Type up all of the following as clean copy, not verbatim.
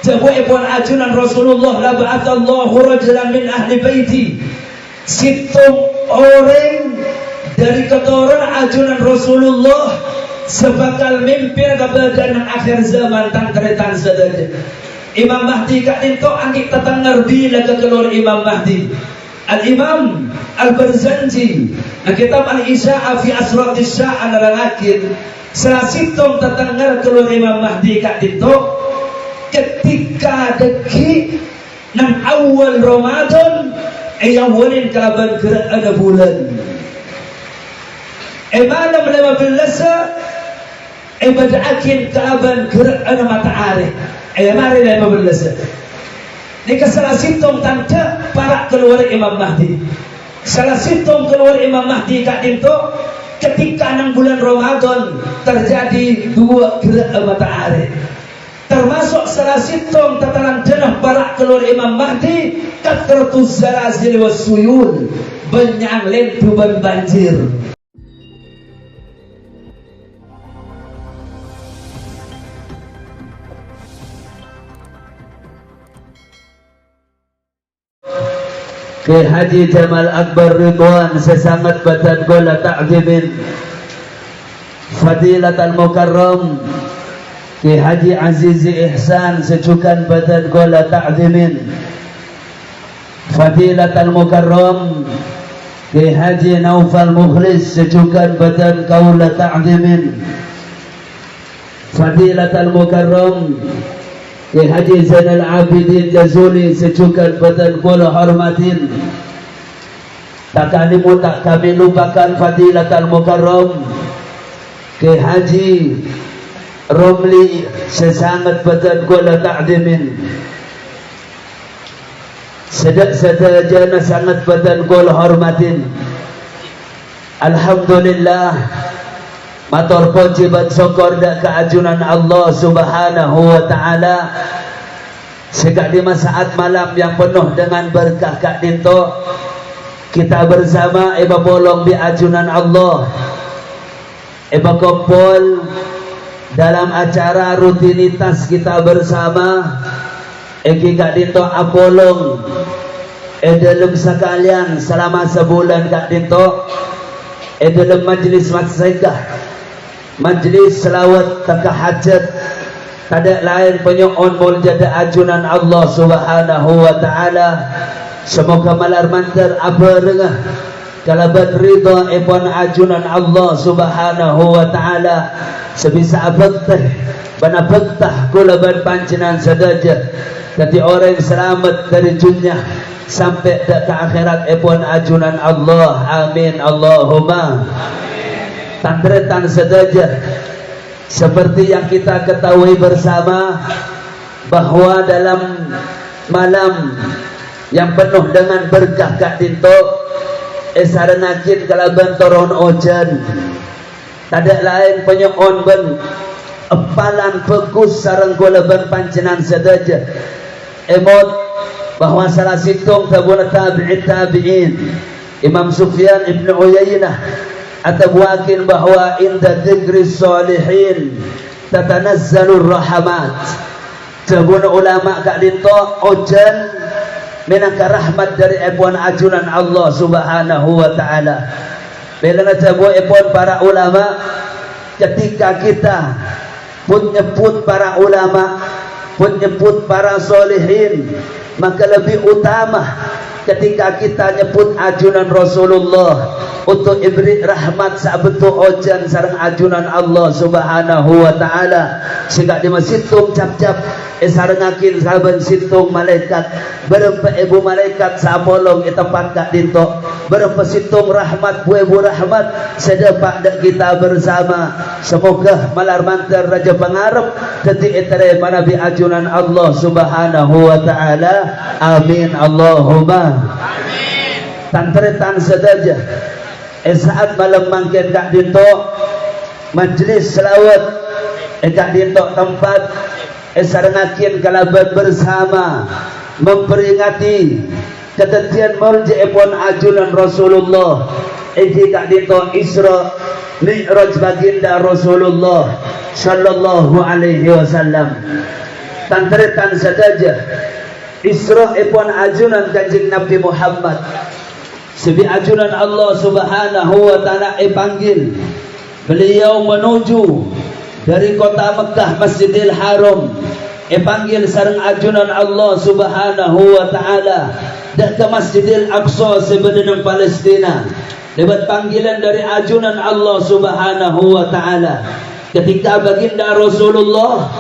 Sebuah pun ajunan Rasulullah la ba'athallahu rajulan min ahli baiti. Situng orang dari keturunan ajunan Rasulullah sebakal mimpin kepada akhir zaman tan keretan saja. Imam Mahdi kat dinto angki tetengger bila keluar Imam Mahdi. Al-Imam Al-Barzanji kitab Al-Isya'a fi Asratis Sya'an al-Akhir selasitung tetengger keluar Imam Mahdi kat dinto ketika deki nang awal Ramadan yang walin kalaban gerak ada bulan malam 15 pada akhir kalaban gerak ada matahari mari 15 ini salah situng tanda para keluar Imam Mahdi. Salah situng keluar Imam Mahdi kat itu ketika 6 bulan Ramadan terjadi 2 gerak matahari. Termasuk salah situng tatanan denah para keluar Imam Mahdi katratus zalazil wassuyul, banyak lentuban banjir. Ke Haji Jamal Akbar Ridwan sesangat badan gola ta'zimin Fadilat al-Mukarram Ke Haji Azizi Ihsan secukan badan gola ta'zimin Fadilat al-Mukarram Ke Haji Naufal Mukhlis secukan badan gola ta'zimin Fadilat al-Mukarram Ke Haji Zainal Abidin Jazuli secukan badan kula hormatin. Tak kami lupakan Fadilat al-Mukarram Ke Haji Romli sesangat badan kula ta'dimin. Sedek-sedajana sangat badan kula hormatin. Alhamdulillah matur puji dan syukur dak keajunan Allah Subhanahu wa taala. Sekak di saat malam yang penuh dengan berkah kak dinto kita bersama eba bolong di ajunan Allah. Eba kumpul dalam acara rutinitas kita bersama. Eki kak dinto apolong dalam sekalian selama sebulan kak dinto dalam majlis masyarakat majlis selawat takahajat tidak lain penyoon muljada ajunan Allah Subhanahu wa taala. Semoga malar mantar apa rengah kalabat ridha ipon ajunan Allah Subhanahu wa taala sebisa abagtah bana bagtah kulaban pancenan sadaja jadi orang selamat dari dunia sampai ke akhirat ipon ajunan Allah. Amin Allahumma tandretan saja seperti yang kita ketahui bersama bahwa dalam malam yang penuh dengan berkah kak dinto esaranakin kalaban toron ojan tidak lain penyoon ben epalan pekus sarang kulaban pancenan saja emot bahwa salah situng tabuna tabi'in Imam Sufyan Ibn Uyainah atau wakin bahwa inda dzikri sholihin tatanazzalur rahmat. Jabun ulama kak dinto ojan minangka rahmat dari epon ajunan Allah Subhanahu wa taala. Bila jabu epon para ulama ketika kita pun nyebut para ulama pun nyebut para sholihin maka lebih utama ketika kita nyebut ajunan Rasulullah untuk ibri rahmat sabetu ojan sareng ajunan Allah Subhanahu wa taala. Sehingga di situng cap-cap sarengakin saben situng malaikat berempe ibu malaikat sapolong tempat kak dinto berempe situng rahmat bu ibu rahmat sedepak dak kita bersama. Semoga malar mantar raja pangarep detik etere manabi ajunan Allah Subhanahu wa taala. Amin Allahumma amin. Tantretan sedaja saat malam mangkin kak dinto majlis selawat kak dinto tempat sarengakin kalabat bersama memperingati ketetian maulid epon ajunan Rasulullah kak dinto Isra Mi'raj baginda Rasulullah sallallahu alaihi wasallam. tantretan saja Isra ipun ajunan Kanjeng Nabi Muhammad sebi ajunan Allah Subhanahu wa taala panggil beliau menuju dari kota Mekah Masjidil Haram panggil sareng ajunan Allah Subhanahu wa taala dak ke Masjidil Aqsa sebenarnya Palestina lewat panggilan dari ajunan Allah Subhanahu wa taala ketika baginda Rasulullah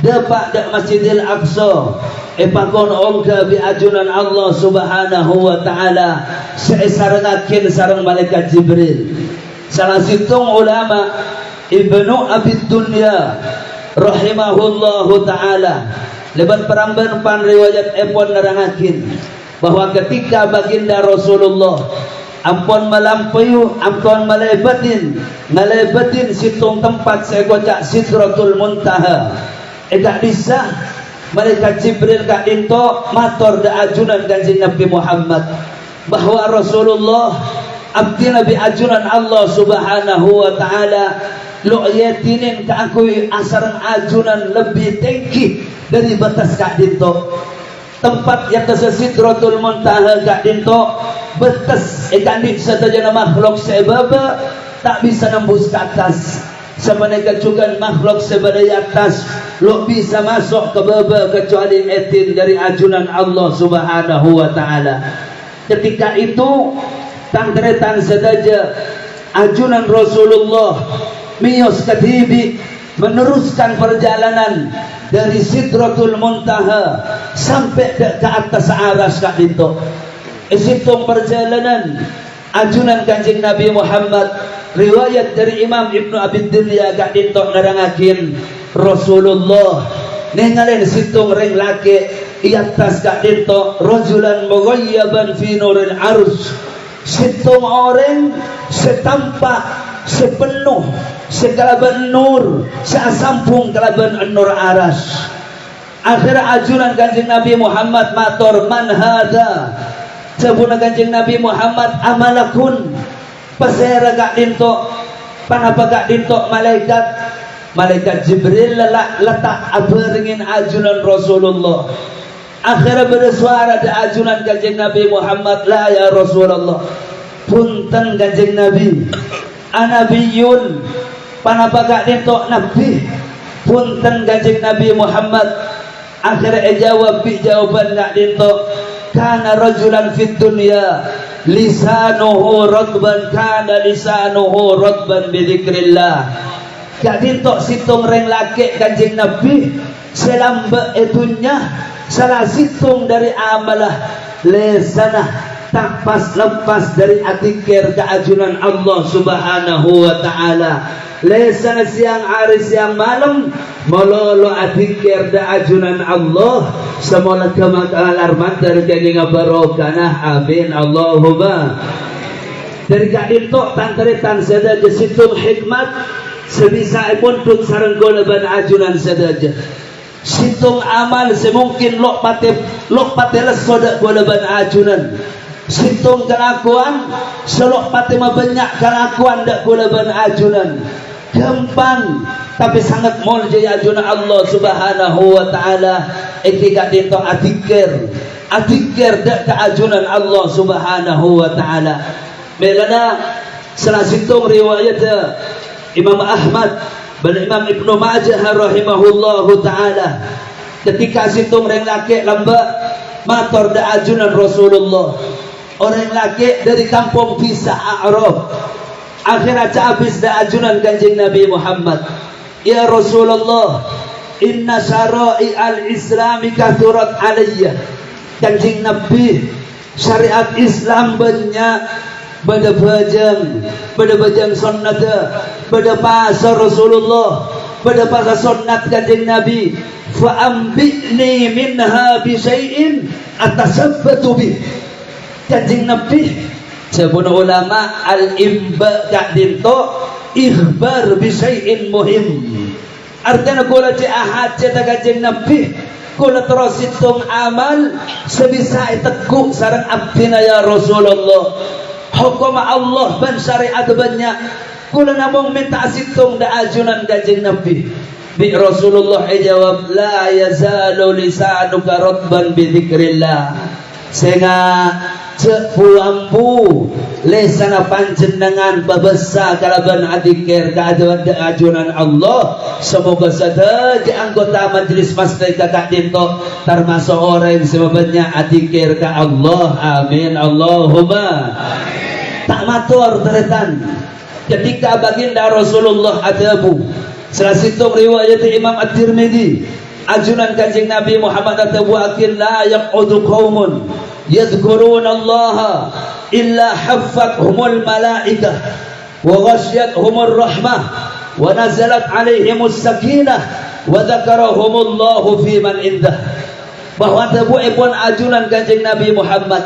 dapat dak Masjidil Aqsa pakon ongka bi ajunan Allah Subhanahu wa taala sarengakeun sareng malaikat Jibril. Salah situng ulama Ibnu Abi Dunya rahimahullahu taala lebat peramban pan riwayat epon nerangakeun bahwa ketika baginda Rasulullah ampun melampaui ampun ngalebatin situng tempat sekocak Sidratul Muntaha dak disah malaikat Jibril kak dinto matur da ajunan Kanjeng Nabi Muhammad bahwa Rasulullah abdi Nabi ajunan Allah Subhanahu wa taala lu yatinin ka aku asarang ajunan lebih tinggi dari batas kak dinto tempat yang Sidratul Muntaha kak dinto batas kandik satajana makhluk sebab tak bisa nembus ke atas sebenarnya juga makhluk sebadai atas lo bisa masuk ke bawah kecuali etin dari ajunan Allah Subhanahu wa taala. Ketika itu tangretan saja ajunan Rasulullah miyos katibi meneruskan perjalanan dari Sidratul Muntaha sampai ke atas aras kak itu. Isitung perjalanan ajunan Kanjeng Nabi Muhammad riwayat dari Imam Ibnu Abi Dunya kak dintok nerangakeun Rasulullah ninggalin situng ring laki iatas kak dintok rajulan mughayyaban fi nuril arus situng orang setampak sepenuh sekalaban nur seasampung kalaban nur aras akhir ajunan Kanjeng Nabi Muhammad matur man hadza sabuna Kanjeng Nabi Muhammad amalakun pasera kak dintok panapa kak dintok malaikat Jibril letak aberingin ajunan Rasulullah akhirnya bersuara da ajunan Kanjeng Nabi Muhammad la ya Rasulullah punten Kanjeng Nabi anabiyun panapa kak dintok nabi punten Kanjeng Nabi Muhammad akhirnya jawab bi jawaban kak dintok kana rajulan fid dunya lisanuhu radban kana lisanuhu radban bi dzikrillah kak dintok situng reng laki Kanjeng Nabi selamba etunya salah situng dari amalah lesanah tak pas lepas dari atikir keajunan Allah Subhanahu wa taala lesanah siang hari siang malam mololo atikir da ajunan Allah semoga kemakalar mantar jadi ngabarokana amin Allahumma dari kak dintok tantretan saja situng hikmat sebisa pun sareng golaban ajunan saja situng amal semungkin lok pate lesoda golaban ajunan situng kelakuan selok pate banyak kelakuan dak golaban ajunan gampang tapi sangat mulia ajunan Allah Subhanahu wa taala ikika dinto atikir dak keajunan Allah Subhanahu wa taala melana salah situng riwayat Imam Ahmad dan Imam Ibnu Majah rahimahullahu taala ketika situng reng laki lamba matur da ajunan Rasulullah orang laki dari kampung Bisa A'raf akhirnya habis da ajunan Kanjeng Nabi Muhammad ya Rasulullah inna syara'i al-islami kathurat alayya Kanjeng Nabi syariat Islam banyak pada bajang sunnat pada pasar Rasulullah pada pasar sunnat Kanjeng Nabi fa ambini minha bi syai'in atasabbatu bi Kanjeng Nabi sabun ulama al-imba kak dinto ikhbar bi syai'in muhim artinya kula ci ahad cita Kanjeng Nabi kula terus hitung amal sebisa teguh sareng abdina ya Rasulullah hukum Allah dan syariat banyak kula namung minta situng da ajunan Kanjeng Nabi Bi Rasulullah jawab, la yazalu lisanuka ratban bi dzikrillah. Sehingga cek puampu lesana panjenengan babesa kalaban adikir keajunan Allah. Semoga saja anggota majelis masjid kakak dinto termasuk orang yang sebabnya adikir ke Allah. Amin Allahumma amin. Tak matur teretan ketika baginda Rasulullah adabu salah situ riwayat Imam At-Tirmidzi ajunan kanjeng Nabi Muhammad adabu akin la yaqudu qaumun yadhkuruna Allah illa haffathumul malaikah wa ghasyiyatuhumur rahmah wa nazalat alaihimus sakinah wa dzakarahumullahu fi man indah. Bahwa adabu ipun ajunan kanjeng Nabi Muhammad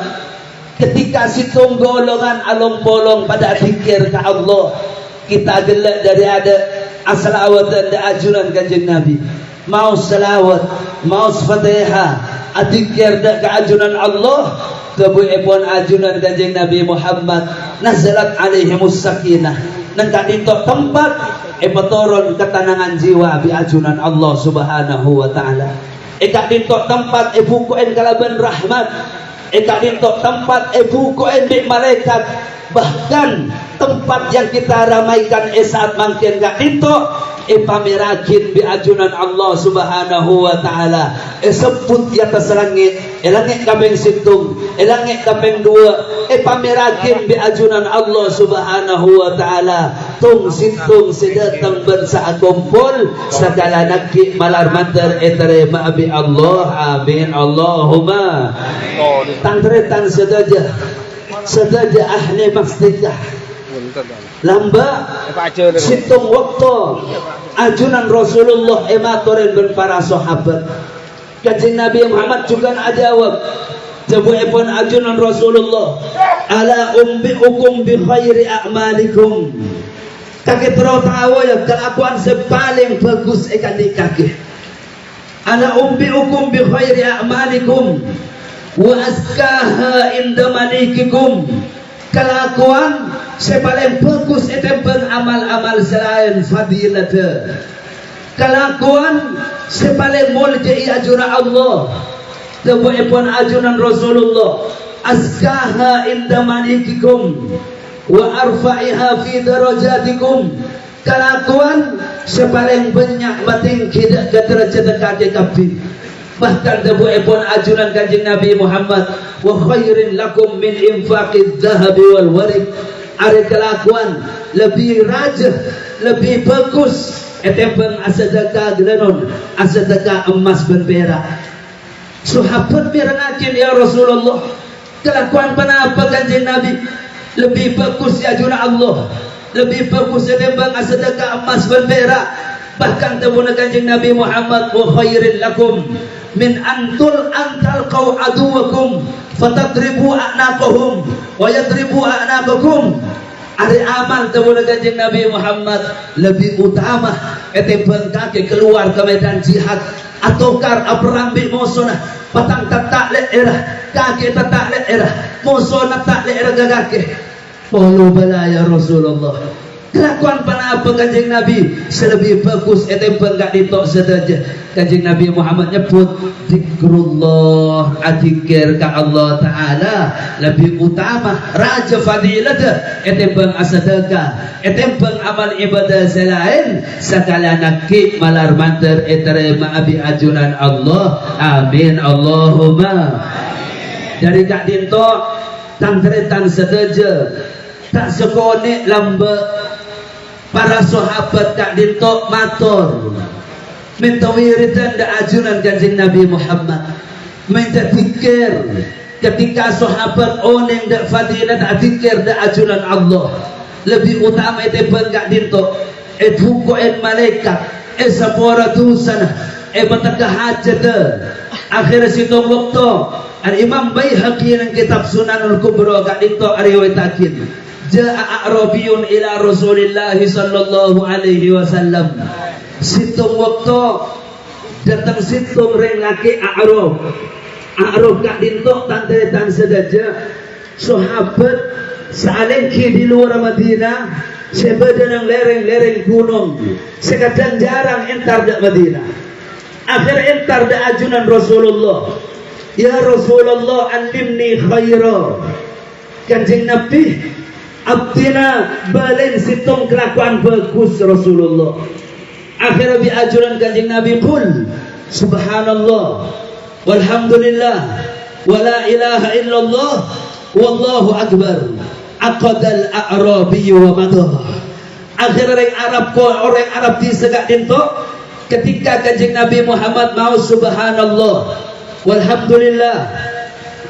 ketika situng golongan along bolong pada zikir ke Allah, kita gelak dari ada asalawat dan ajunan kanjeng Nabi. Mau salawat, mau fatihah, adzikir dan keajunan Allah, kebuipun ajunan kanjeng Nabi Muhammad, nazalat alaihimus sakinah. Nang kadinto tempat turun ketenangan jiwa bi ajunan Allah Subhanahu wa taala. Eka dinto tempat bukuin kalaban rahmat. Eka dinto tempat bukuin bi malaikat. Bahkan tempat yang kita ramaikan saat mangkin gak dinto pamirakin bi ajunan Allah Subhanahu wa taala. Sebut di atas langit, langit kaping situng, langit kaping dua, pamirakin bi ajunan Allah Subhanahu wa taala. Tung situng sedatang bersa kumpul segala nakik malar mantar terima bi Allah. Amin Allahumma amin. Tangretan sedaja ahli masjidah lamba situng waktu ajunan Rasulullah ematorin ben para sahabat. Kanjeng Nabi Muhammad juga ajawab jawaban ajunan Rasulullah, ala umbiukum bi khairi a'malikum. Kaki terus tahu ya kelakuan sepaling bagus ikan dikaki. Ala umbiukum bi khairi a'malikum wa azkaha inda malikikum. Kelakuan sepaling bagus itu amal-amal selain fadilat. Kelakuan sepaling mulia ajunan Allah. Tebuipun ajunan Rasulullah, azkaha inda malikikum wa arfa'iha fi darajatikum. Kelakuan sepaling banyak batinggi ke derajat kaki kabin. Bahkan tebuipun ajunan kanjeng Nabi Muhammad, wa khairin lakum min infaqid dhahabi wal warid. Ada kelakuan lebih rajah, lebih bagus etempeng asadaka gelanon, asadaka emas dan perak. Sahabat mirangakin ya Rasulullah, kelakuan penapa kanjeng Nabi lebih bagus ya ajunan Allah, lebih bagus etempeng asadaka emas dan perak. Bahkan tebunan kanjeng Nabi Muhammad, wa khairin lakum min antal qaw aduwakum fatadribu a'naqahum wa yadribu a'naqakum. Ada amal tebunan kanjeng Nabi Muhammad lebih utama etempeng kaki keluar ke medan jihad atau kar aperambil musuh patang tak leerah kaki tak leerah musuh tak leerah kaki. Qalu bala ya Rasulullah. Kelakuan apa kanjeng Nabi selebih bagus etempeng gak ditok sedaja. Kanjeng Nabi Muhammad nyebut zikrullah, adzikir ka Allah taala lebih utama raja fadilat etempeng asadaka etempeng amal ibadah selain segala nakik malar mantar eterema abi ajunan Allah. Amin Allahumma amin. Dari gak dinto tangretan sedaja tak sekonek lamba para sahabat tak dintok matur minta wiridan da ajunan kanjeng Nabi Muhammad, minta zikir ketika sahabat oneng da fadilat zikir da ajunan Allah lebih utama itu bangga dintok buku malaikat sapora tusana betaka hajat akhir situ waktu al Imam Baihaqi yang kitab Sunanul Kubra gak dintok riwayatakin ja'a a'rabiyun ila Rasulillah sallallahu alaihi wasallam. Situng waktu datang situng ring laki a'rab gak dintok tante sedaja sahabat salengki di luar Madinah sebadan lereng-lereng gunung, sekadang jarang entar dak Madinah. Akhir entar dak ajunan Rasulullah. Ya Rasulullah, alimni khaira. Kanjeng Nabi, abdina balen situng kelakuan bagus Rasulullah. Akhir bi ajunan kanjeng Nabi, qul subhanallah walhamdulillah wala ilaha illallah wallahu akbar. Aqadal a'rabi wa madah. Akhir orang Arab di segak dinto ketika kanjeng Nabi Muhammad mau subhanallah walhamdulillah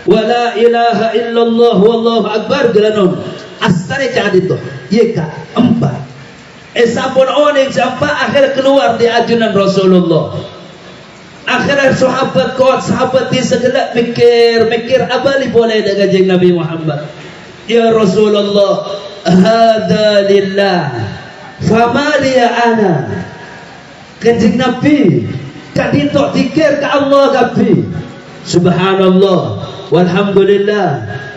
wala ilaha illallah wallahu akbar gelanon astare ka dinto yeka empat esapun oning sampai akhir keluar di ajunan Rasulullah. Akhirnya sahabat kuat, sahabat di segelak mikir abali boleh dengan kanjeng Nabi Muhammad. Ya Rasulullah, hadza lillah, fama liya ana. Kanjeng Nabi, kadito zikir ke Allah Nabi. Subhanallah, walhamdulillah,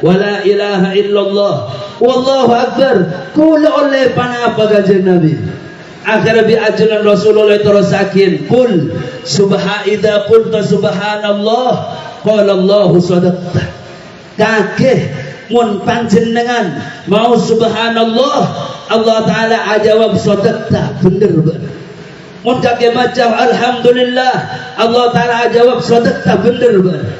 wala ilaha illallah, wallahu akbar. Kula oleh panapa kanjeng Nabi. Akhirnya bi ajunan Rasulullah terusakin, qul idza qulta subhanallah qala Allahu sadaqta. Kakeh mun panjenengan mau subhanallah Allah taala ajawab sadaqta, bener bener. Mun kakeh baca alhamdulillah Allah taala ajawab sadaqta, bener bener.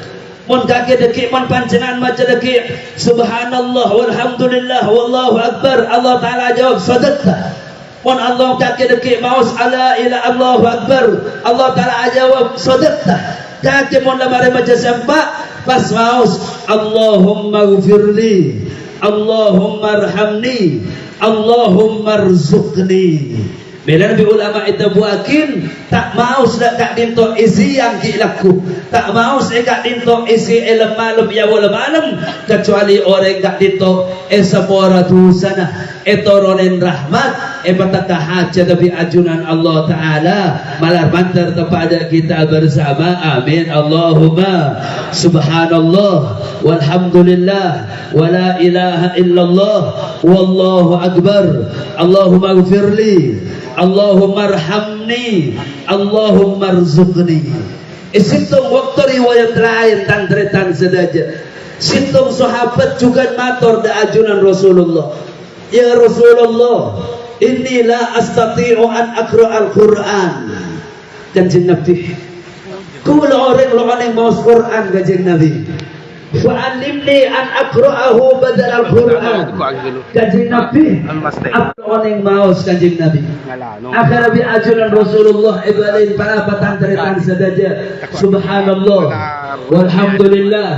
Mun kakeh dekik mun panjenengan baca dekik subhanallah walhamdulillah wallahu akbar Allah taala ajawab sadaqta. Mun Allah kakek dekik maus ala ila Allahu akbar Allah taala jawab sadaqta. Kakek mun lamare maca sempak pas maus Allahumma ghfirli Allahumma arhamni Allahumma rzuqni. Bila Nabi ulama itu buakin tak mau sudah kak dinto isi yang kilaku, tak mau saya kak dinto isi elem malam ya wala malam kecuali orang kak dinto esapora dusana etoronen rahmat pataka hajat Nabi ajunan Allah Taala malar bantar kepada kita bersama. Amin Allahumma subhanallah walhamdulillah wala ilaha illallah wallahu akbar Allahumma ghfirli Allahumma arhamni Allahumma rzuqni. Isitung waktu riwayat lain tantretan sedaja. Situng sahabat juga matur da ajunan Rasulullah. Ya Rasulullah, inni la astati'u an aqra al-Qur'an. Kanjeng Nabi, kula orang yang mau Quran kanjeng Nabi. Fa'alimni an aqra'ahu badal al-Qur'an. Kanjeng Nabi, apa orang yang mau kanjeng Nabi. Akhir bi ajunan Rasulullah ibalin para patantretan sedaja. Subhanallah walhamdulillah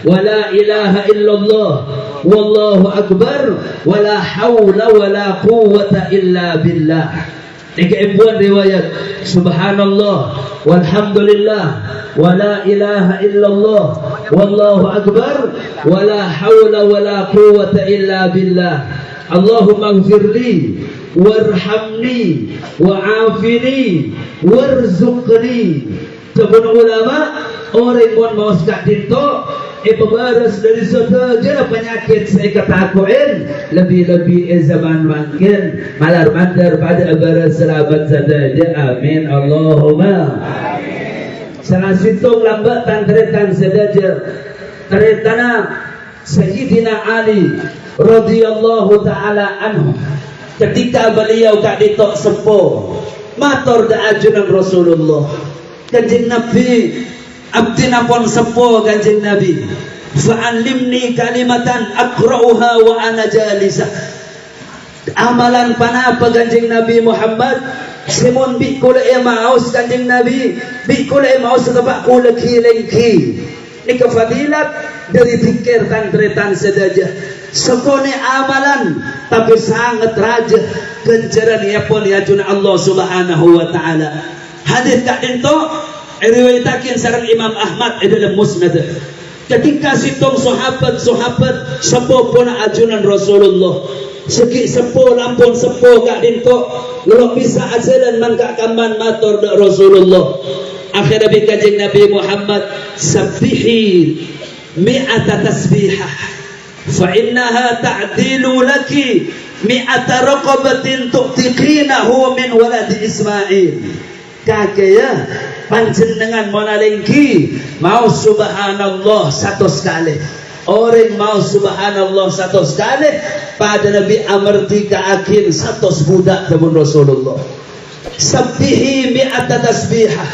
wala ilaha illallah wallahu akbar wala haula wala quwwata illa billah. Dikaibuan riwayat subhanallah walhamdulillah wala ilaha illallah wallahu akbar wala haula wala quwwata illa billah. Allahumma ighfirli warhamni wa'afini warzuqni. Sebelum ulama orang pun mau sekak dinto pebaras dari saja penyakit saya katakuin lebih-lebih zaman makin malar mandar pada baras selamat saja. Amin Allahumma amin. Salah situng lambat tantretan sedaja teretana Sayyidina Ali radhiyallahu taala anhu ketika beliau kak ditok sepo matur da ajunan Rasulullah. Kanjeng Nabi abdina pun sepo kanjeng Nabi, fa'alimni kalimatan aqra'uha wa ana jalisa. Amalan panapa kanjeng Nabi Muhammad simon bi kula maus kanjeng Nabi bi kula maus sebab kula kilengki ni kefadilat dari zikir tantretan sedaja sekone amalan tapi sangat raja ganjaran ya pun ya juna Allah subhanahu wa ta'ala. Hadis tak dinto riwayatakin sareng Imam Ahmad dalam musnad ketika situng sahabat sepo pun ajunan Rasulullah segi sepo lampun sepo kak dinto lo bisa ajalan man kak kaman matur da Rasulullah. Akhirnya bi kanjeng Nabi Muhammad sabbihi mi'ata tasbihah fa innaha ta'dilu laki mi'ata raqabatin tuqtiqinahu min waladi Ismail. Kakek panjenengan monalengki mau subhanallah satu sekali. Orang mau subhanallah satu sekali pada Nabi amerdika akin satu budak temun Rasulullah. Sabbihi mi'ata tasbihah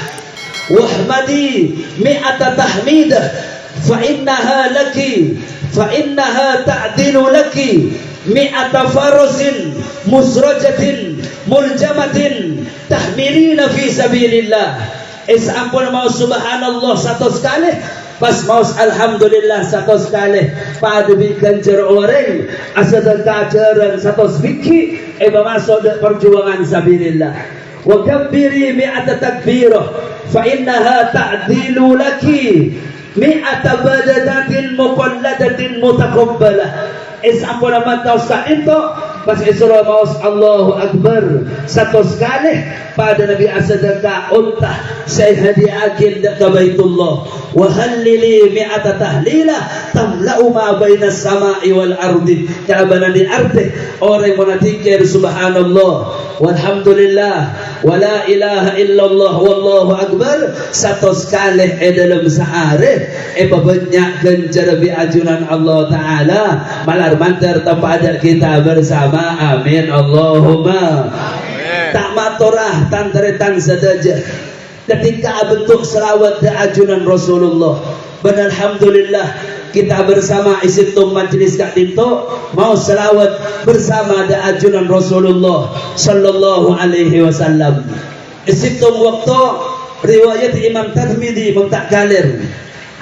wahmadi mi'ata tahmidah fa innaha laki fa innaha ta'dilu laki mi'ata farasin musrajatin muljamatin tahmilina fi sabilillah. Ampun mau subhanallah satu sekali, pas mau alhamdulillah satu sekali, pada bikin cer orang asal kajaran satu biki masuk perjuangan sabilillah. Wa kabbiri mi'ata takbirah fa innaha ta'dilu laki mi'ata badadatin muqalladatin mutaqabbalah. Ampun amat tausa itu pas Isra maus Allahu Akbar satu sekali pada Nabi asadaka untah saya hadiahkan ke Baitullah wa hallili mi'ata tahlilah tamla'u ma bainas sama'i wal ardi kabanan di arti orang menadzikir subhanallah walhamdulillah wa la ilaha illallah wallahu akbar satu sekali dalam sehari banyak jarabi ajunan Allah Ta'ala malar mantar tempat ada kita bersama. Amin Allahumma amin. Tak maturah tantretan saja ketika bentuk selawat dan ajunan Rasulullah. Dan alhamdulillah kita bersama isitum majlis kak dinto mau selawat bersama dan ajunan Rasulullah sallallahu alaihi wasallam. Isitum waktu riwayat Imam Tirmidzi mentak kalir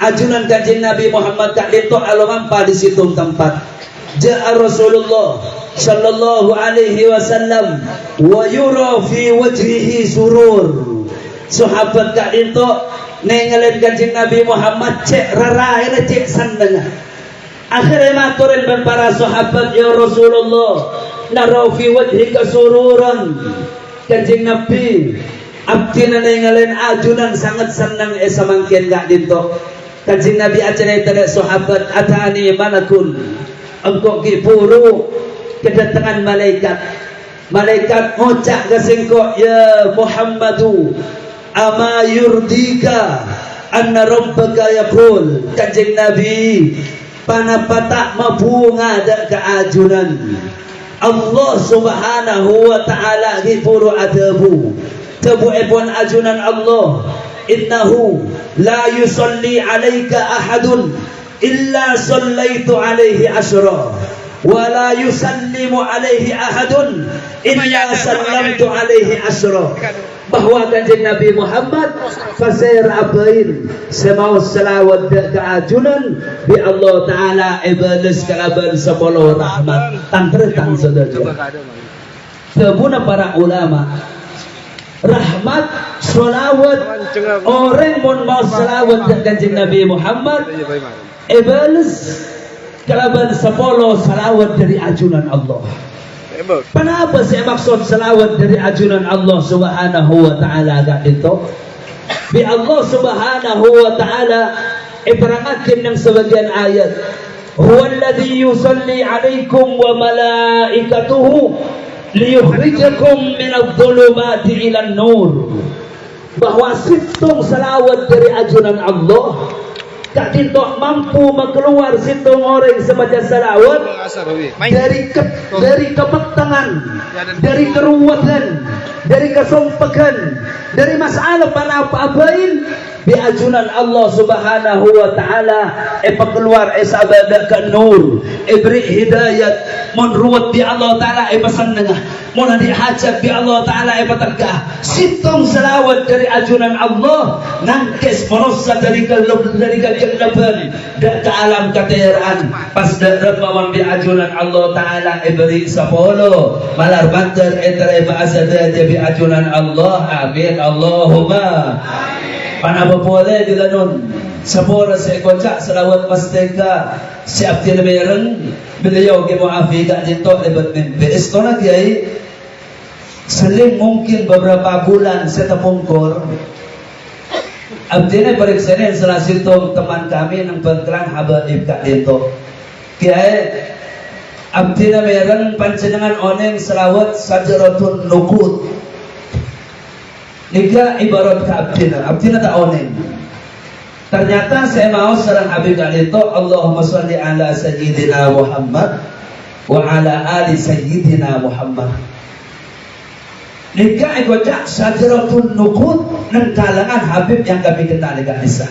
ajunan kanjeng Nabi Muhammad kak dinto alomampa di situ tempat. Ja'a Rasulullah sallallahu alaihi wasallam wa yura fi wajhihi surur. Sahabat kak itu nengelin kanjeng Nabi Muhammad cek rarai cek sandeng. Akhirnya maturin dan para sahabat ya Rasulullah nara fi wajhika sururan. Kanjeng Nabi abdina nengelin ajunan sangat senang samangkin kak itu. Kanjeng Nabi acara itu sahabat atani malakun engkau kipuru kedatangan malaikat. Malaikat ngocak ke sengkok ya Muhammadu ama yurdika anna rabbaka yaqul. Kanjeng Nabi panapata mabunga dan keajunan Allah subhanahu wa ta'ala kipuru adabu tebu ebon ajunan Allah innahu la yusalli alaika ahadun illa sallaitu alaihi asyra wa la yusallimu alaihi ahadun illa sallamtu alaihi asyra. Bahwa kanjeng Nabi Muhammad fasair abain semau selawat keajunan bi Allah Ta'ala ibalis kalaban sepuluh rahmat tantretang saudara tebuna para ulama rahmat selawat orang mun mau selawat kanjeng Nabi Muhammad Iblis kalaban sepuluh salawat dari ajunan Allah. Kenapa saya maksud salawat dari ajunan Allah subhanahu wa ta'ala agak itu? Bi Allah subhanahu wa ta'ala ibarangakin ng sebagian ayat huwa alladhi yusalli alaikum wa malaikatuhu liyukhrijakum minadh dhulumati ilan nur. Bahwa situng salawat dari ajunan Allah tak dintok mampu mengeluar situng orang semacam salawat dari kepetangan, dari keruwetan, dari kesompakan, dari masalah pada apa-apain bi ajunan Allah subhanahu wa ta'ala keluar sabadakan nur beri hidayat menruat bi Allah ta'ala pesan dengah mun dihajat bi Allah ta'ala pategah situng selawat dari ajunan Allah nangkes merosa dari kegelapan dan ke alam keteraan pas darabawang bi ajunan Allah ta'ala beri sapolo malar banter entre bahasa bi ajunan Allah. Amin Allahumma Panapa boleh dilanon sapora sa kocak selawat pasteka siap tin mereng beliau ke muafi kak jinto lebat mimpi esto na kiai seling mungkin beberapa bulan saya tepungkor abdina periksain salah satu teman kami yang bengkelang habaib kak jinto kiai abdina mereng panjenengan oneng selawat sajaratun nukut. Nika ibarat ke abdina tak oneng. Ternyata saya mau serang Habib kali itu, Allahumma sholli ala sayyidina Muhammad wa ala ali sayyidina Muhammad. Nika ikocak sajaratun nukut nang kalangan Habib yang kami kenal nika Nisa.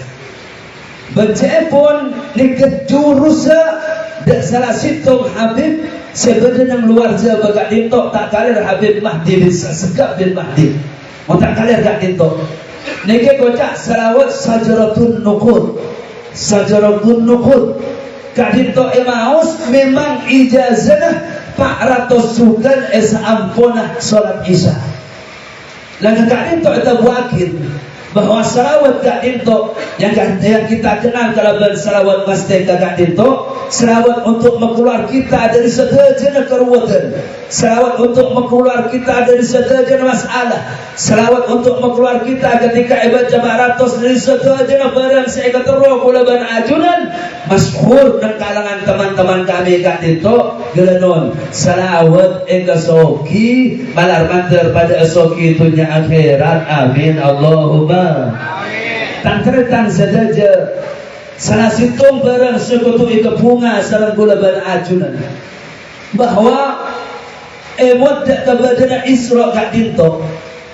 Bercepon nika jurusa dak salah situng Habib sebenarnya luar jauh bagak dintok tak kalir Habib Mahdi bisa segak bin Mahdi. Mau tak kalir gak dintok. Niki kocak salawat sajaratun nukut. Sajaratun nukut. Kak dintok emaus memang ijazah 400 sukan ampunah salat isya. Lalu Kak dintok itu wakil bahwa salawat Kak dintok yang kita kenal kalau bersalawat masjid Kak dintok, salawat untuk mengeluar kita dari segala keruwetan, salawat untuk mengeluar kita dari segala masalah, salawat untuk mengeluar kita ketika ibadah baratos dari segala barang saya terus kula ban ajunan masyhur dan kalangan teman-teman kami Kak dintok gelenon salawat engka soki malar mantar pada soki dunia akhirat amin Allahumma tangkretan sedaja salah situng barang sekutu ika bunga sarang gula ban ajunan bahwa emot keberadaan Isra Kak dintok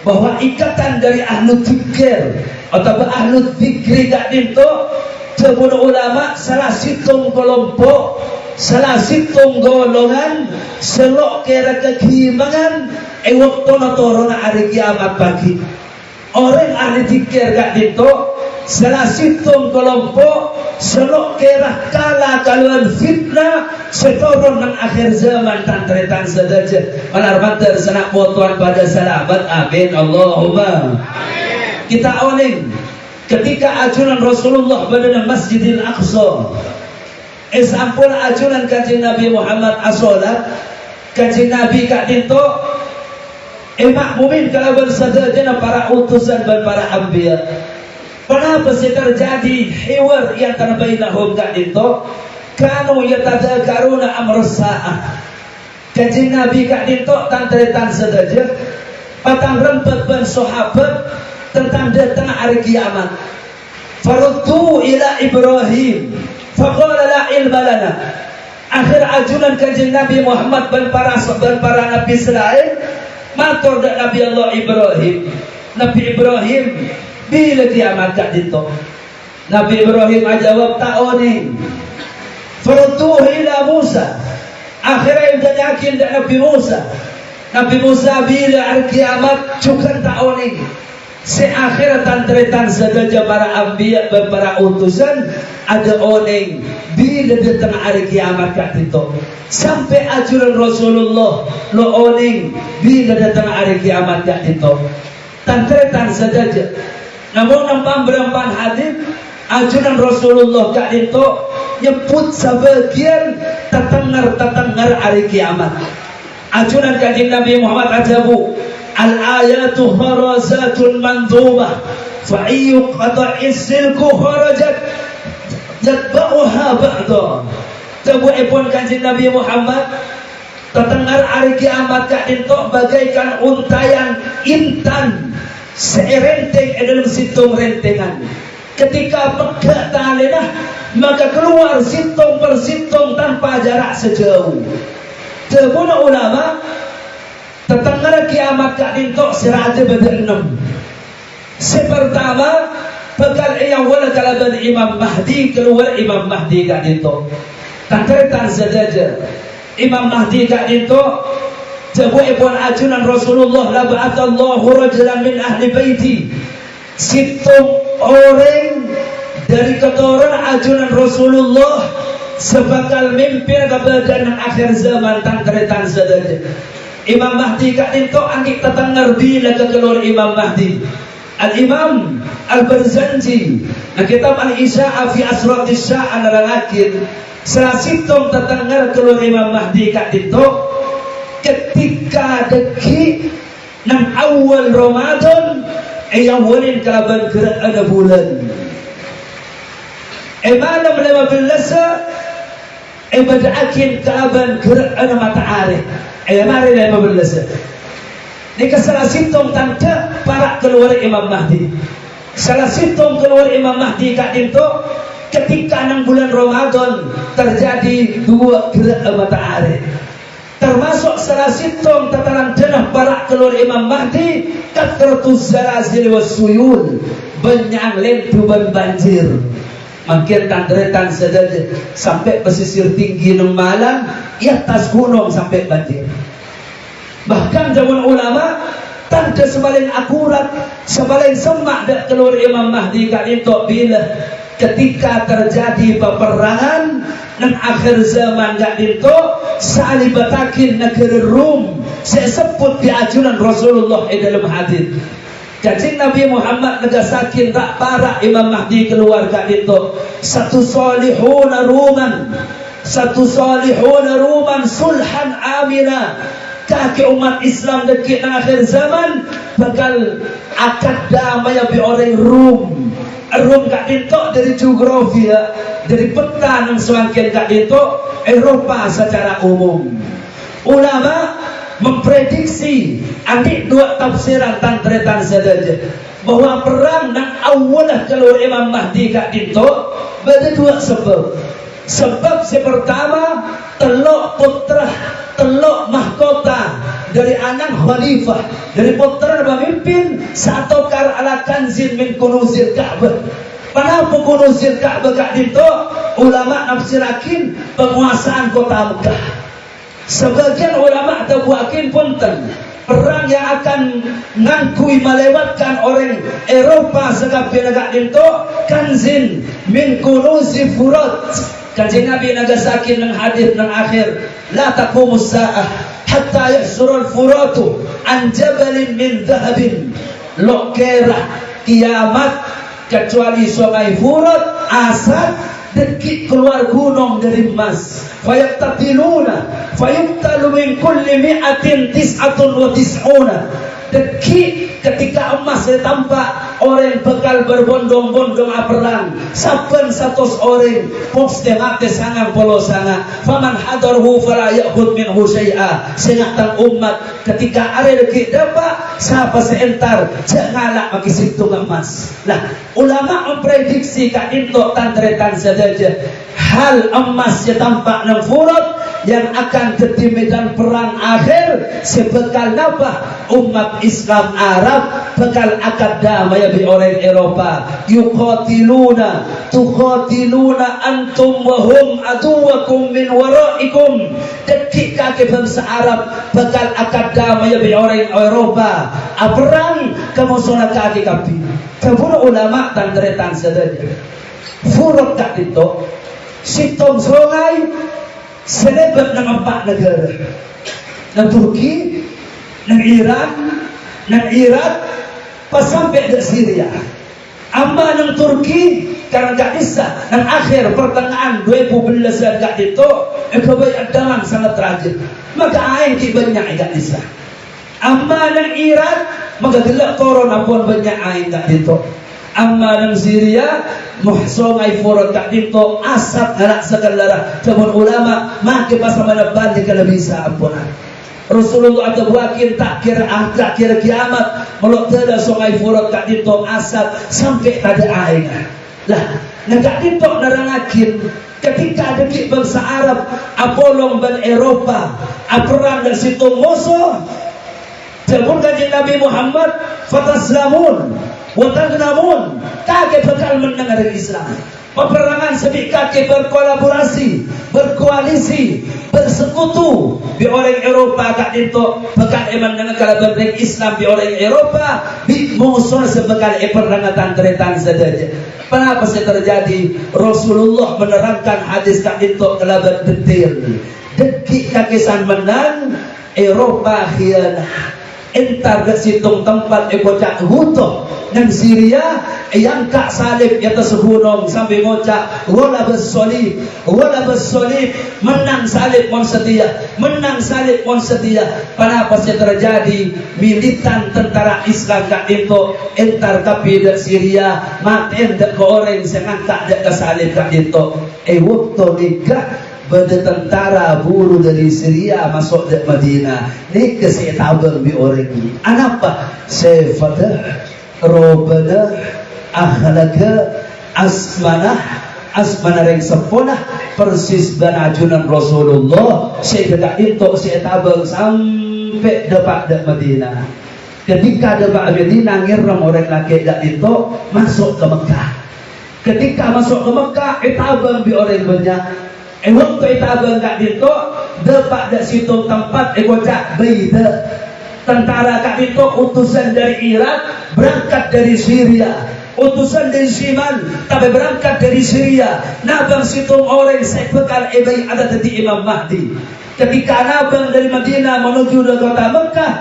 bahwa ikatan dari ahlu dzikir atau ahlu dzikri Kak dintok sebut ulama salah situng kelompok salah situng golongan selok kira kegimangan waktu notorona hari kiamat pagi. Orang ahli zikir Kak dintok salah situng kelompok selok kerah kala kaluan fitnah setoron nang akhir zaman tantretan sedaja malar mantar senak motuan pada salabat amin Allahumma amin. Kita oning ketika ajunan Rasulullah pada Masjidil Aqsa sampun ajunan kanjeng Nabi Muhammad as-salat kanjeng Nabi Kak dintok makmumin kalau bersadajana para utusan dan para anbiya. Kenapa sih terjadi hiwar yang terbainahum Kak dintok? Kanu yatadzakaruna amrus sa'ah. Kanjeng Nabi Kak dintok tantretan sedaja patang rempet ban sahabat tentang datang hari kiamat. Faruddu ila Ibrahim faqala la ilma lana. Akhir ajunan kanjeng Nabi Muhammad dan para nabi selain matur dak Nabi Allah Ibrahim. Nabi Ibrahim bila kiamat Kak dintok. Nabi Ibrahim jawab tak oning. Faruddu ila Musa. Akhirnya yang yakin dak Nabi Musa. Nabi Musa bila hari kiamat juga tak oning. Seakhir tantretan sedaja para anbiya dan para utusan ada oning bila datang hari kiamat Kak dintok. Sampai ajuran Rasulullah lo oning bila datang hari kiamat Kak dintok. Tantretan sedaja. Namun nampak berampan hadis ajuran Rasulullah Kak dintok nyebut sebagian tetengar hari kiamat. Ajuran kanjeng Nabi Muhammad ajabu al-ayatu kharazatun manzumah fa ayyu qata'is silku kharajat yatba'uha ba'da. Sebuah kanjeng Nabi Muhammad terdengar hari kiamat Kak dintok bagaikan untayan intan serenteng dalam situng rentengan. Ketika pegat talenah maka keluar situng per situng tanpa jarak sejauh. Sebuah ulama terdengar kiamat Kak dintok serada berenam. Sepertama bekal yang wala kalaban Imam Mahdi keluar Imam Mahdi Kak dintok. Tantretan sedaja Imam Mahdi Kak dintok sebuah ajunan Rasulullah la ba'athallahu rajulan min ahli baiti. Situng orang dari keturunan ajunan Rasulullah sebakal mimpin keberadaan akhir zaman tantretan sedaja. Imam Mahdi Kak dintok angkik tetengar bila keluar Imam Mahdi. Al-Imam Al-Barzanji na kitab Al-Isya'a fi Asratis Sya'an al-Akid salah situng tetengar keluar Imam Mahdi Kak dintok ketika deki nang awal Ramadan yang walin kalaban gerak ada bulan malam 15 badakin kaaban gerak ana mata areh mari dah membelasa ni salah sitong tanda para keluar Imam Mahdi. Salah sitong keluar Imam Mahdi kat dinto ketika 6 bulan Ramadan terjadi 2 gerak mata areh. Termasuk salah sitong tataran denah para keluar Imam Mahdi katratus zalazil wassuyul, banyak lentuban banjir. Makin tandretan saja sampai pesisir tinggi nang malam, ia atas gunung sampai banjir. Bahkan zaman ulama tanda sebaling akurat, sebaling semak dak keluar Imam Mahdi kat itu bila ketika terjadi peperangan dan akhir zaman kat itu salibatakin negeri Rum sesebut di ajunan Rasulullah dalam hadis. Jadi Nabi Muhammad negasakin tak para Imam Mahdi keluar kat itu satu salihuna ruman sulhan amina. Kaki umat Islam dekat akhir zaman bakal akad damai bi orang Rum kat itu dari geografi dari peta yang semakin kat itu Eropa secara umum. Ulama memprediksi adik 2 tafsiran tantretan saja bahwa perang dan awalah keluar Imam Mahdi kat itu ada 2 sebab. Sebab pertama telok putra, telok mahkota dari anak khalifah, dari putra pemimpin satu kar ala kanzin min kunuzil Ka'bah. Kenapa kunuzil Ka'bah kat itu? Ulama nafsirakin penguasaan kota Mekah. Sebagian ulama tabuakin punten perang yang akan ngangkui melewatkan orang Eropa sekapir negak itu kanzin min kunuzi furat. Kanjeng Nabi nagasakin ng hadith ng akhir la taqumus sa'ah hatta yahsurul furatu an jabalin min dhahabin. Lokera kiamat kecuali sungai Furat asad dekik keluar gunung dari emas. Fayaqtatiluna fayuqtalu min kulli mi'atin tis'atun wa tis'una. Dekik ketika emas ditampak orang bekal berbondong-bondong perang saben 100 orang poste mate sangang polo sanga faman hadarhu fala ya'khud minhu syai'a. Singatan umat ketika are dekik dapat siapa seentar janganlah bagi situ emas. Nah, ulama memprediksi kat into tantretan saja hal emas yang tampak nang Furat yang akan jadi medan perang akhir sebekal napa umat Islam Arab bekal akad damai bi orang Eropa. Yuqatiluna tuqatiluna antum wa hum aduwakum min waraikum. Dekik kaki bangsa Arab bekal akad damai bi orang Eropa. Perang kamu sona kaki kapi. Kabur ulama tantretan saja. Furat kat itu sitong sungai selebat ng 4 negara ng Turki, ng Iran, ng Iraq pasampai ke Syria. Amba ng Turki karena gak bisa ng akhir pertengahan 2011 gak itu kebayaan sangat tragik maka aing di banyak gak bisa. Amba ng Iraq magagelak turun apun banyak aing gak itu. Amma ng Syria muhsong ay Furat kat dito asap ngarak sekalara namun ulama maki pasama bandi kalau bisa ampunan. Rasulullah ada wakin tak kira kiamat melok tada sungai Furat kat dito asap sampai tada air. Lah negak dito narangakin ketika dekik bangsa Arab apolong ban Eropa perang dari situ musuh namun kanjeng Nabi Muhammad fataslamun watagnamun kake bakal mendengar Islam. Peperangan sebik kake berkolaborasi, berkoalisi, bersekutu di orang Eropa kat itu bakal mendengar kalau berdek Islam di orang Eropa di musuh sebekal peperangan tantretan saja. Kenapa sih terjadi? Rasulullah menerangkan hadis kat itu kalau berdetil. Dekik kakisan menang Eropa khianah. Entar ke situng tempat ekocak hutoh dan Syria yang kak salib atas gunung sampai ngocak wala bersolib menang salib mon setia menang salib mon setia. Kenapa sih terjadi? Militan tentara Islam kak itu entar kapi dari Syria maten dak ke orang sengan tak dak ke salib kak itu waktu nikah bertentara buru dari Syria masuk ke Madinah. Ni kesetabang bi orang ni. Anapa? Sifat robana akhlaqa asmana ring sempurna persis dan ajunan Rasulullah. Saya dekat itu saya tabang sampai dapat ke Madinah. Ketika dapat Madinah ngiram orang laki dak itu masuk ke Mekah. Ketika masuk ke Mekah itabang bi orang banyak. Waktu itabang kat itu dapat dak situ tempat ekocak baida. Tentara kat itu utusan dari Irak berangkat dari Syria. Utusan dari Siman tapi berangkat dari Syria. Nabang situng orang saya bekal ebai ada tadi Imam Mahdi. Ketika nabang dari Madinah menuju ke kota Mekah,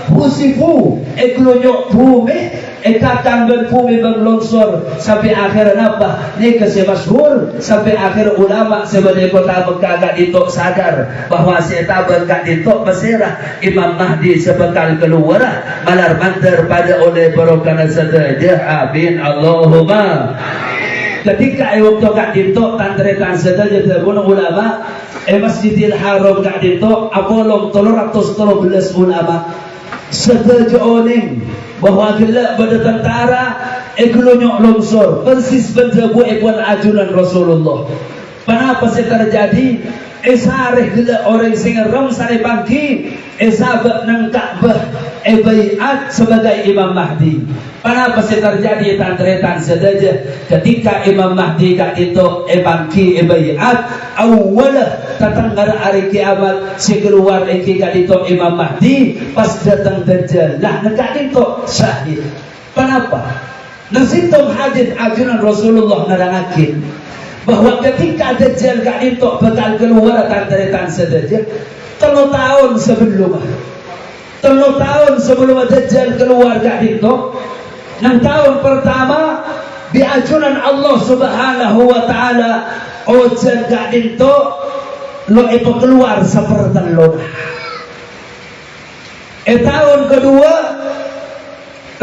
husifu eklonyok bumi ekakang berbumi berlongsor sampai akhir napa ni kasi masyhur sampai akhir ulama sebagai kota Mekah gak ditok sadar bahwa setabang gak ditok pasirah Imam Mahdi sebekal keluar malar mantar pada oleh barokah saja. Amin Allahumma. Ketika waktu gak ditok tantrekan saja terbunuh ulama Masjidil Haram gak ditok apolong 313 ulama setuju oning bahwa gelak pada tentara eklonyok longsor persis benjabu ekwan ajunan Rasulullah. Kenapa sih terjadi? Esareh gelak orang sing ram sare bangki esabak nang Ka'bah baiat sebagai Imam Mahdi. Kenapa sih terjadi tantretan sedaja ketika Imam Mahdi kat itu bangki baiat awal tatanggar hari kiamat si keluar iki kat itu Imam Mahdi pas datang Dajjal lah nekat itu syahid. Kenapa? Nasitum hadis ajunan Rasulullah nerangakin bahwa ketika Dajjal kat itu bakal keluar tantretan sedaja 3 tahun sebelum 3 tahun sebelum Dajjal keluar kat itu 6 tahun pertama diajunan Allah Subhanahu wa taala ojen kat itu lo keluar seperti lona. Tahun kedua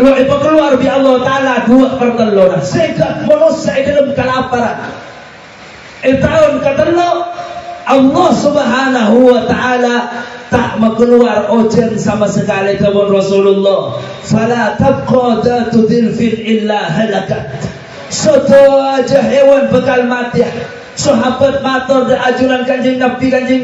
lo keluar bi Allah taala 2/3 lona. Sehingga manusia dalam kelaparan. Tahun kedua Allah Subhanahu wa taala tak keluar ojen sama sekali kebun Rasulullah. Fala tabqa datu dilfin illa halakat. Soto aja hewan bekal mati. Sahabat matur da ajunan kanjeng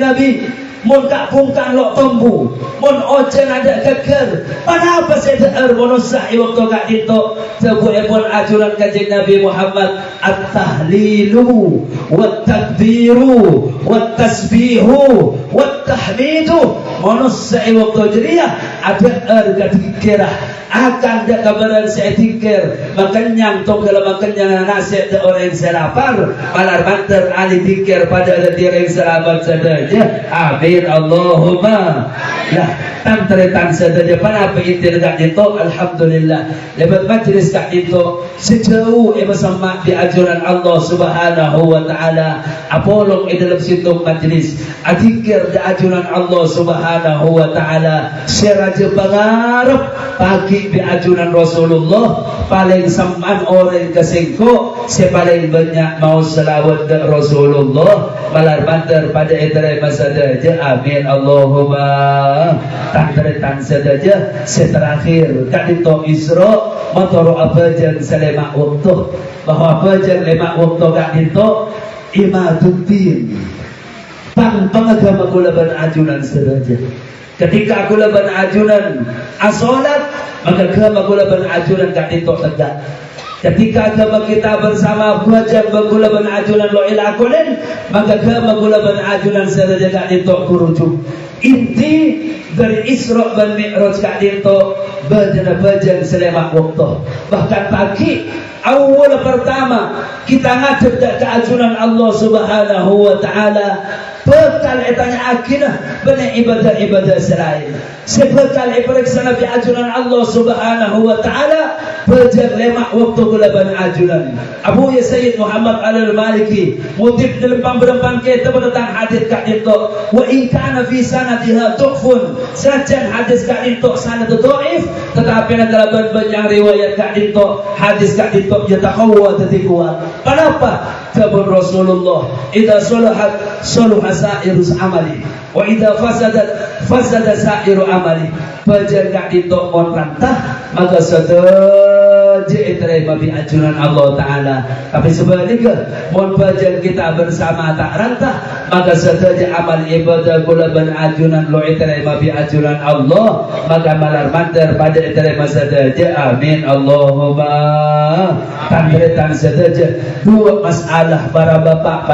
Nabi mun kak pungkang lok tombu mun ojen ada geger kenapa saya deer manusia waktu kak itu sebuah ajunan kanjeng Nabi Muhammad at-tahlilu wat-takbiru wat-tasbihu wat-tahmidu manusia waktu jeria ada erga dikira akan ada kabaran saya dikir makanya tong dalam makanya nasihat orang yang selapar malar banter ali dikir pada ada diri yang selamat saja. Amin Allahumma. Lah tantretan saja kenapa inti dekat itu alhamdulillah lebat majlis kat itu sejauh bersama di ajaran Allah Subhanahu wa taala apolong dalam situ majlis adikir di ajaran Allah Subhanahu wa taala seraja pangarep pagi di ajunan Rasulullah paling saman orang kesengko si paling banyak mau selawat ke Rasulullah malar banter pada eterai masa saja. Amin Allahumma. Tantretan saja seterakhir kadito Isra motor abajan selema waktu bahwa abajan lema waktu kadito imaduddin pangagama kulaban ajunan saja. Ketika kulaban ajunan asolat maka agama kulaban ajunan kadito tegak. Ketika agama kita bersama wajib bergulaban ajunan lo ilakunin maka agama gulaban ajunan saja kadito kurujuk. Inti dari Isra dan Mi'raj kat dito bajan selama waktu bahkan pagi awal pertama kita ngadep ke ajunan Allah Subhanahu wa taala bekal etanya akidah benar ibadah selain sebekal periksaan bi ajunan Allah Subhanahu wa taala bajan lemak waktu gulaban ajunan Abu ya Sayyid Muhammad Al-Maliki mutib dalam pemberempan kita tentang hadis kat dito wa in kana fi sanadiha tuqfun sajan hadis kat dito sanad dhaif tetapi adalah banyak riwayat kak dinto, hadis kak dinto yatakawwa tadi kuat. Kenapa? Sabun Rasulullah, idza salahat salaha sa'iru amali, wa idza fasadat fasada sa'iru amali. Bajan kak dinto mon rantah, maka sedaja diterima bi ajunan Allah Ta'ala. Tapi sebaliknya, mon bajan kita bersama tak rantah, maka sedaja amal ibadah kula ben ajunan lo diterima bi ajunan Allah, maka malar mantar pada diterima sedaja. Amin Allahumma. Tantretan sedaja dua masalah para bapak,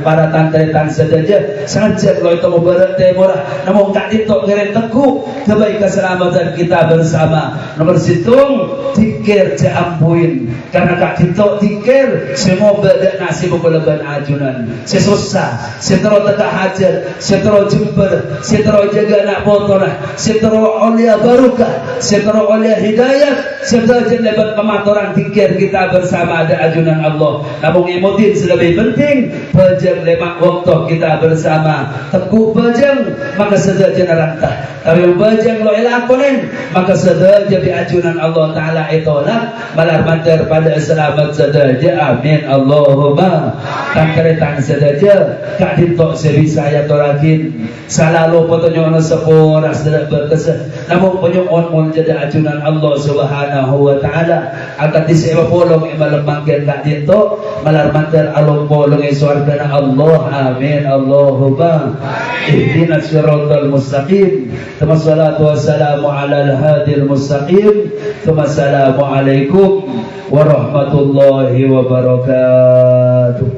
para tantretan sedaja saja lo itu mubarak temurah, namun kak dinto ngeren teguh kebaikan keselamatan kita bersama. Nomor situng tikir jampuin, karena kak dinto tikir semua badak nasib keleban ajunan sesusah setero tegak hajar, setero jember, setero jaga anak botonah, setero olia barukah, setero olia hidayat, setero jenlebat pematoran tikir kita bersama ada ajunan Allah. Namun imutin lebih penting bajang lemak waktu kita bersama teguh bajang, maka sedaja narantah. Tapi bajang lo elakonin, maka sedaja bi ajunan Allah Ta'ala itolak malar mantar pada selamat sedaja. Amin Allahumma. Tangkeretan sedaja kak dinto sebisa ya torakin selalu petunjuk sepura sedang berkesah, namun penyuon mun jadi ajunan Allah Subhanahu wa Ta'ala akan disewa polong imalam mangkin kak dinto malar mantar alung polong iswargana Allah. Amin Allahumma. Ihdinas siratal mustaqim. Wassalatu wassalamu ala al-hadil mustaqim. Wassalamualaikum warahmatullahi wabarakatuh.